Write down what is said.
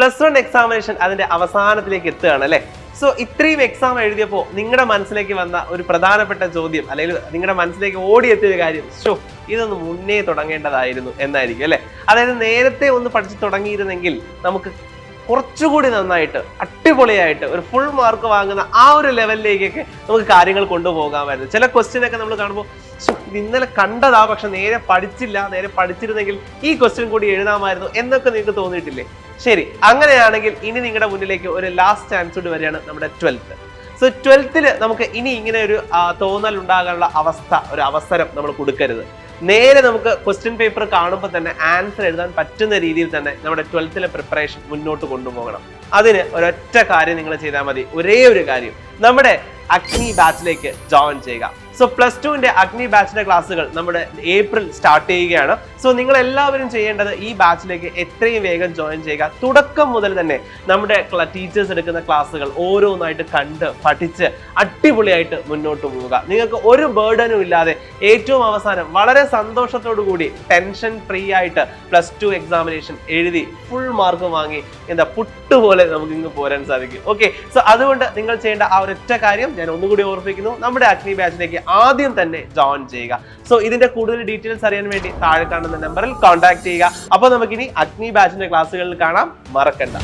+1 examination അതിന്റെ അവസാനത്തിലേക്ക് എത്തുകയാണ് അല്ലേ. സോ ഇത്രയും എക്സാം എഴുതിയപ്പോൾ നിങ്ങളുടെ മനസ്സിലേക്ക് വന്ന ഒരു പ്രധാനപ്പെട്ട ചോദ്യം അല്ലെങ്കിൽ നിങ്ങളുടെ മനസ്സിലേക്ക് ഓടിയെത്തിയ കാര്യം ഇതൊന്ന് മുന്നേ തുടങ്ങേണ്ടതായിരുന്നു എന്നായിരിക്കും അല്ലെ. അതായത് നേരത്തെ ഒന്ന് പഠിച്ചു തുടങ്ങിയിരുന്നെങ്കിൽ നമുക്ക് കുറച്ചുകൂടി നന്നായിട്ട് അടിപൊളിയായിട്ട് ഒരു ഫുൾ മാർക്ക് വാങ്ങുന്ന ആ ഒരു ലെവലിലേക്കൊക്കെ നമുക്ക് കാര്യങ്ങൾ കൊണ്ടുപോകാമായിരുന്നു. ചില ക്വസ്റ്റ്യൻ ഒക്കെ നമ്മൾ കാണുമ്പോൾ ഇന്നലെ കണ്ടതാ, പക്ഷെ നേരെ പഠിച്ചിരുന്നെങ്കിൽ ഈ ക്വസ്റ്റ്യൻ കൂടി എഴുതാമായിരുന്നു എന്നൊക്കെ നിങ്ങൾക്ക് തോന്നിയിട്ടില്ലേ? ശരി, അങ്ങനെയാണെങ്കിൽ ഇനി നിങ്ങളുടെ മുന്നിലേക്ക് ഒരു ലാസ്റ്റ് ചാൻസ് കൂടി വരികയാണ്, നമ്മുടെ 12th. സോ 12th നമുക്ക് ഇനി ഇങ്ങനെ ഒരു തോന്നൽ ഉണ്ടാകാനുള്ള ഒരു അവസരം നമ്മൾ കൊടുക്കരുത്. നേരെ നമുക്ക് ക്വസ്റ്റ്യൻ പേപ്പർ കാണുമ്പോൾ തന്നെ ആൻസർ എഴുതാൻ പറ്റുന്ന രീതിയിൽ തന്നെ നമ്മുടെ 12th പ്രിപ്പറേഷൻ മുന്നോട്ട് കൊണ്ടുപോകണം. അതിന് ഒരൊറ്റ കാര്യം നിങ്ങൾ ചെയ്താൽ മതി, ഒരേ ഒരു കാര്യം, നമ്മുടെ അഗ്നി ബാച്ചിലേക്ക് ജോയിൻ ചെയ്യുക. സോ +2ന്റെ അഗ്നി ബാച്ചിന്റെ ക്ലാസ്സുകൾ നമ്മുടെ ഏപ്രിൽ സ്റ്റാർട്ട് ചെയ്യുകയാണ്. സോ നിങ്ങൾ എല്ലാവരും ചെയ്യേണ്ടത് ഈ ബാച്ചിലേക്ക് എത്രയും വേഗം ജോയിൻ ചെയ്യുക. തുടക്കം മുതൽ തന്നെ നമ്മുടെ ടീച്ചേഴ്സ് എടുക്കുന്ന ക്ലാസ്സുകൾ ഓരോന്നായിട്ട് കണ്ട് പഠിച്ച് അടിപൊളിയായിട്ട് മുന്നോട്ട് പോവുക. നിങ്ങൾക്ക് ഒരു ബേർഡനും ഇല്ലാതെ ഏറ്റവും അവസാനം വളരെ സന്തോഷത്തോടു കൂടി ടെൻഷൻ ഫ്രീ ആയിട്ട് +2 എക്സാമിനേഷൻ എഴുതി ഫുൾ മാർക്ക് വാങ്ങി പുട്ടുപോലെ നമുക്ക് ഇങ്ങ് പോരാൻ സാധിക്കും. ഓക്കെ, സോ അതുകൊണ്ട് നിങ്ങൾ ചെയ്യേണ്ട ആ ഒരൊറ്റ കാര്യം ഞാൻ ഒന്നുകൂടി ഓർമ്മിപ്പിക്കുന്നു, നമ്മുടെ അഗ്നി ബാച്ചിലേക്ക് ആദ്യം തന്നെ ജോയിൻ ചെയ്യുക. സോ ഇതിന്റെ കൂടുതൽ ഡീറ്റെയിൽസ് അറിയാൻ വേണ്ടി താഴെ കാണുന്ന നമ്പറിൽ കോൺടാക്ട് ചെയ്യുക. അപ്പോൾ നമുക്കിനി അഗ്നി ബാച്ചിന്റെ ക്ലാസ്സുകളിൽ കാണാം, മറക്കണ്ട.